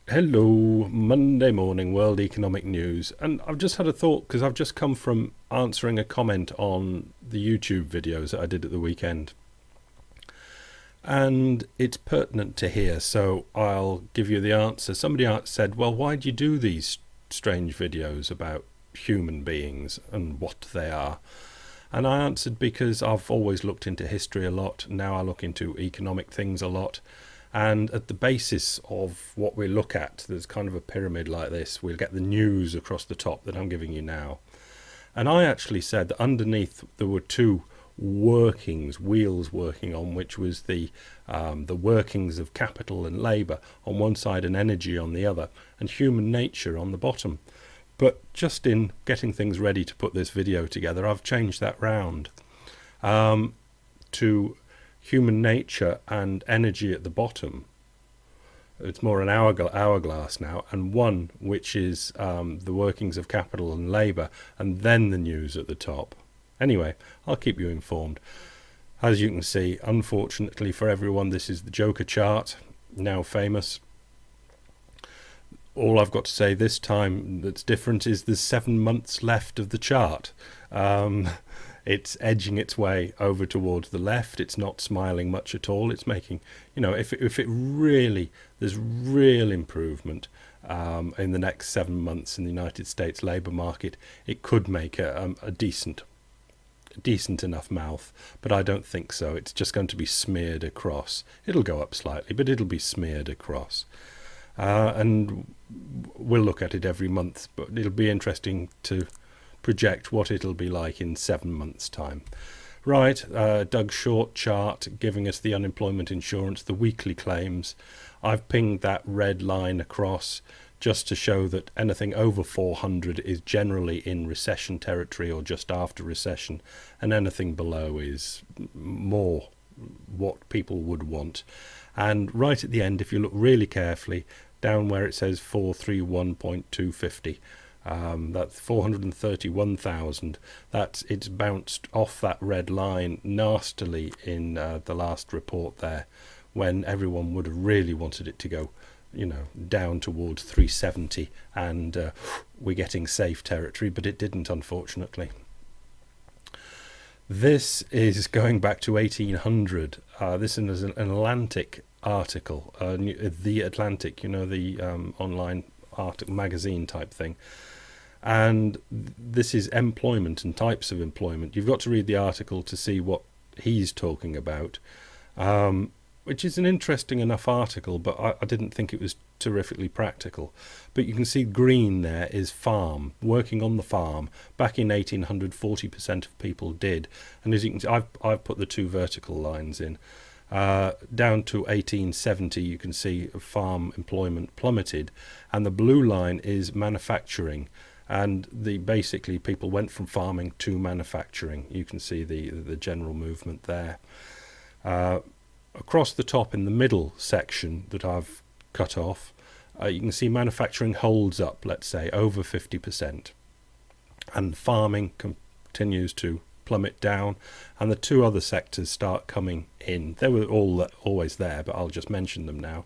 Hello, Monday morning world economic news. And I've just had a thought because I've just come from answering a comment on the YouTube videos that I did at the weekend. And it's pertinent to here, so I'll give you the answer. Somebody said, well, why do you do these strange videos about human beings and what they are? And I answered because I've always looked into history a lot. Now I look into economic things a lot. And at the basis of what we look at, there's kind of a pyramid like this. We'll get the news across the top that I'm giving you now. And I actually said that underneath there were two wheels working on, which was the workings of capital and labour on one side and energy on the other, and human nature on the bottom. But just in getting things ready to put this video together, I've changed that round to human nature and energy at the bottom. It's more an hourglass now, and one which is the workings of capital and labour, and then the news at the top. Anyway, I'll keep you informed. As you can see, unfortunately for everyone, this is the Joker chart, now famous. All I've got to say this time that's different is there's 7 months left of the chart. It's edging its way over towards the left. It's not smiling much at all. It's making, if it really, there's real improvement in the next 7 months in the United States labour market, it could make a decent enough mouth, but I don't think so. It's just going to be smeared across. It'll go up slightly, but it'll be smeared across. And we'll look at it every month, but it'll be interesting to project what it'll be like in 7 months' time. Right, Doug Short chart giving us the unemployment insurance, the weekly claims. I've pinged that red line across just to show that anything over 400 is generally in recession territory or just after recession, and anything below is more what people would want. And right at the end, if you look really carefully, down where it says 431.250, that's 431,000. It's bounced off that red line nastily in the last report there, when everyone would have really wanted it to go, down towards 370, and we're getting safe territory, but it didn't, unfortunately. This is going back to 1800. This is an Atlantic article, The Atlantic, the online magazine type thing. And this is employment and types of employment. You've got to read the article to see what he's talking about, which is an interesting enough article, but I didn't think it was terrifically practical. But you can see green there is farm, working on the farm. Back in 1800, 40% of people did. And as you can see, I've put the two vertical lines in. Down to 1870, you can see farm employment plummeted. And the blue line is manufacturing. And basically people went from farming to manufacturing. You can see the general movement there. Across the top in the middle section that I've cut off, you can see manufacturing holds up, let's say, over 50%. And farming continues to plummet down, and the two other sectors start coming in. They were always there, but I'll just mention them now.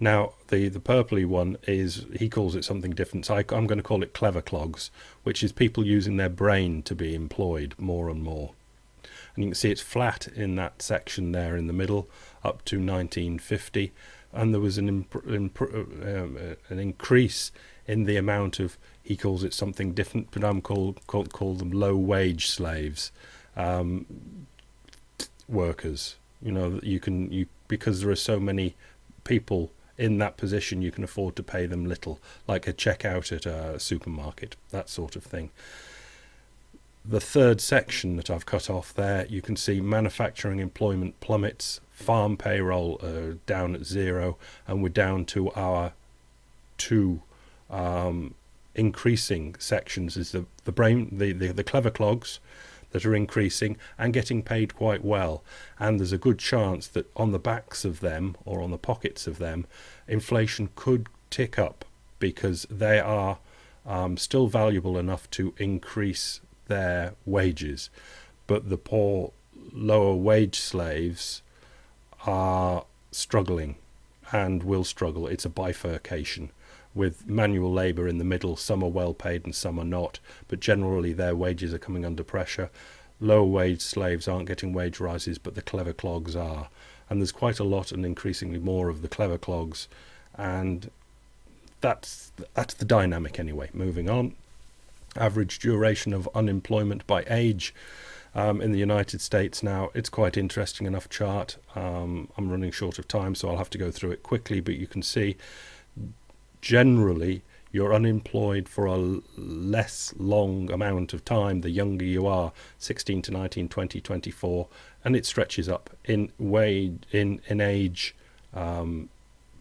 Now, the purpley one he calls it something different, so I'm going to call it clever clogs, which is people using their brain to be employed more and more. And you can see it's flat in that section there in the middle up to 1950, and there was an increase in the amount of, he calls it something different, but I'm call them low wage slaves, workers. Because there are so many people in that position, you can afford to pay them little, like a checkout at a supermarket, that sort of thing. The third section that I've cut off there, you can see manufacturing employment plummets, farm payroll down at 0, and we're down to our two increasing sections is the clever clogs that are increasing and getting paid quite well. And there's a good chance that on the backs of them, or on the pockets of them, inflation could tick up, because they are still valuable enough to increase their wages, but the poor lower wage slaves are struggling, and will struggle. It's a bifurcation with manual labour in the middle. Some are well paid and some are not, but generally their wages are coming under pressure. Lower wage slaves aren't getting wage rises, but the clever clogs are. And there's quite a lot and increasingly more of the clever clogs. And that's the dynamic anyway. Moving on. Average duration of unemployment by age in the United States now. It's quite interesting enough chart. I'm running short of time, so I'll have to go through it quickly, but you can see generally you're unemployed for a less long amount of time the younger you are, 16 to 19, 20, 24, and it stretches up in age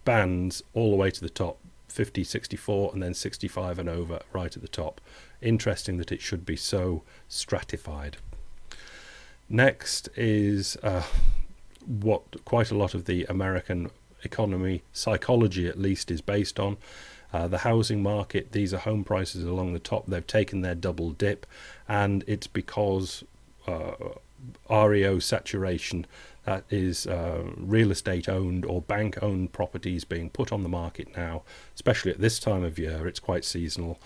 bands all the way to the top, 50, 64, and then 65 and over right at the top. Interesting that it should be so stratified. Next is what quite a lot of the American economy, psychology at least, is based on. The housing market, these are home prices along the top. They've taken their double dip, and it's because REO saturation, that is real estate owned or bank owned properties being put on the market now, especially at this time of year. It's quite seasonal,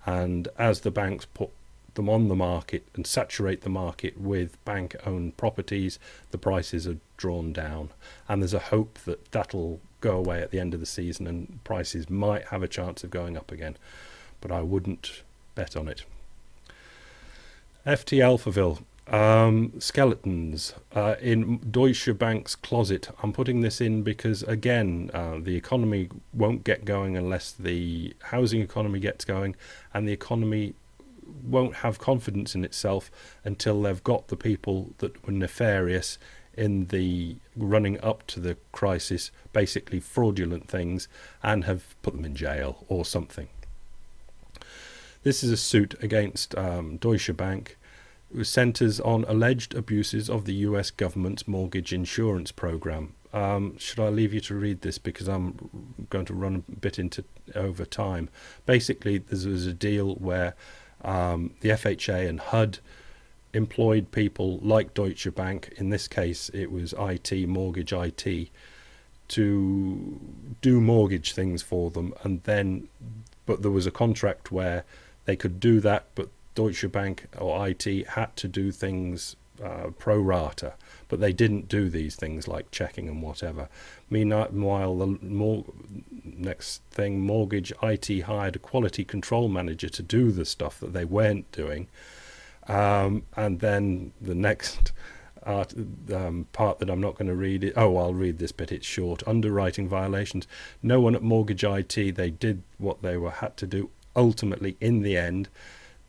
and as the banks put them on the market and saturate the market with bank owned properties, the prices are drawn down, and there's a hope that that'll go away at the end of the season and prices might have a chance of going up again, but I wouldn't bet on it. FT Alphaville, skeletons in Deutsche Bank's closet. I'm putting this in because again the economy won't get going unless the housing economy gets going, and the economy won't have confidence in itself until they've got the people that were nefarious in the running up to the crisis, basically fraudulent things, and have put them in jail or something. This is a suit against Deutsche Bank. It centres on alleged abuses of the US government's mortgage insurance program. Should I leave you to read this because I'm going to run a bit over time. Basically, there was a deal where the FHA and HUD employed people like Deutsche Bank, in this case it was mortgage IT, to do mortgage things for them, and then but there was a contract where they could do that, but Deutsche Bank or IT had to do things pro rata, but they didn't do these things like checking and whatever. Meanwhile, next thing, mortgage IT hired a quality control manager to do the stuff that they weren't doing. And then the next part that I'm not going to read I'll read this bit, it's short. Underwriting violations. No one at Mortgage IT, they did what they had to do ultimately in the end,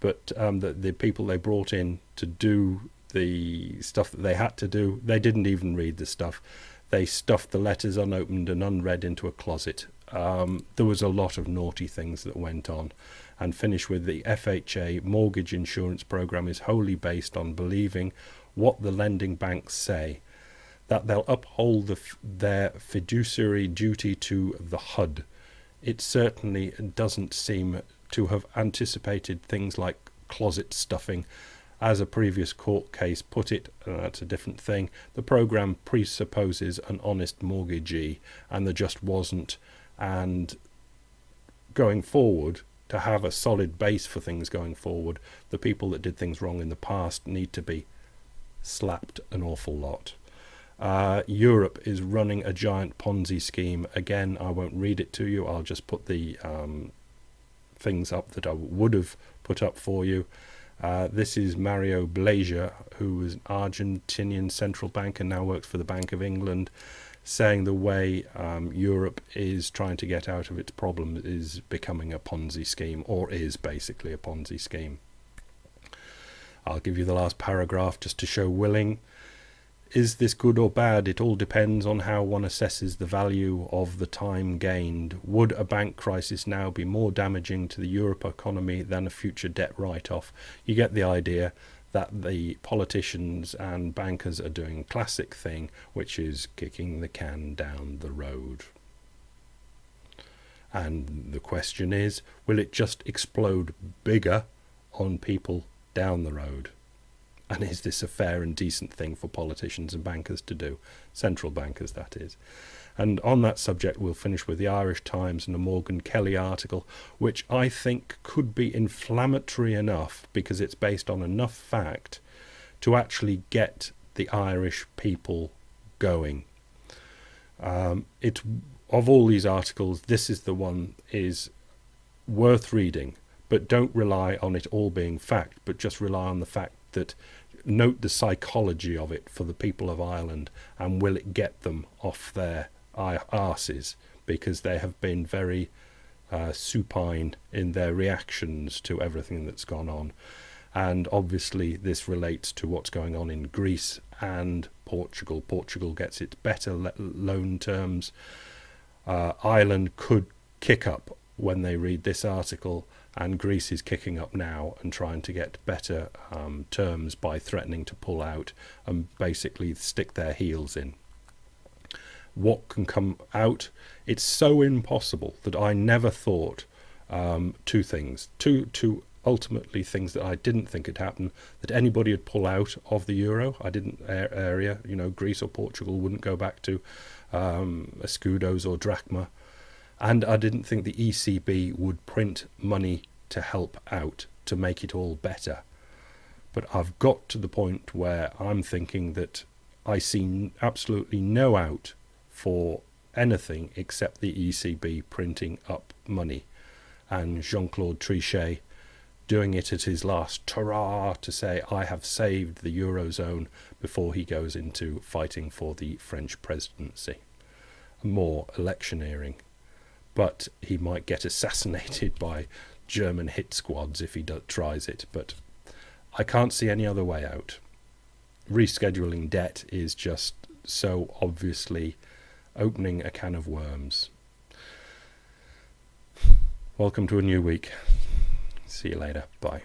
but the people they brought in to do the stuff that they had to do, they didn't even read the stuff. They stuffed the letters unopened and unread into a closet. There was a lot of naughty things that went on. And finish with the FHA mortgage insurance program is wholly based on believing what the lending banks say, that they'll uphold their fiduciary duty to the HUD. It certainly doesn't seem to have anticipated things like closet stuffing. As a previous court case put it, that's a different thing, the program presupposes an honest mortgagee, and there just wasn't. And going forward, to have a solid base for things going forward, the people that did things wrong in the past need to be slapped an awful lot. Europe is running a giant Ponzi scheme. Again, I won't read it to you. I'll just put the things up that I would have put up for you. This is Mario Blasia, who is an Argentinian central banker, now works for the Bank of England, saying the way Europe is trying to get out of its problem is becoming a Ponzi scheme, or is basically a Ponzi scheme. I'll give you the last paragraph just to show willing. Is this good or bad? It all depends on how one assesses the value of the time gained. Would a bank crisis now be more damaging to the Europe economy than a future debt write-off? You get the idea that the politicians and bankers are doing a classic thing, which is kicking the can down the road. And the question is, will it just explode bigger on people down the road? And is this a fair and decent thing for politicians and bankers to do? Central bankers, that is. And on that subject, we'll finish with the Irish Times and a Morgan Kelly article, which I think could be inflammatory enough because it's based on enough fact to actually get the Irish people going. Of all these articles, this is the one is worth reading, but don't rely on it all being fact, but just rely on the fact that note the psychology of it for the people of Ireland, and will it get them off their arses, because they have been very supine in their reactions to everything that's gone on. And obviously this relates to what's going on in Greece and Portugal. Portugal gets its better loan terms. Ireland could kick up when they read this article, and Greece is kicking up now and trying to get better terms by threatening to pull out and basically stick their heels in. What can come out? It's so impossible that I never thought two things. Two ultimately things that I didn't think had happened, that anybody would pull out of the euro. I didn't area, Greece or Portugal wouldn't go back to escudos or drachma. And I didn't think the ECB would print money to help out, to make it all better. But I've got to the point where I'm thinking that I see absolutely no out for anything except the ECB printing up money. And Jean-Claude Trichet doing it at his last hurrah to say, I have saved the Eurozone, before he goes into fighting for the French presidency. More electioneering. But he might get assassinated by German hit squads if he tries it. But I can't see any other way out. Rescheduling debt is just so obviously opening a can of worms. Welcome to a new week. See you later. Bye.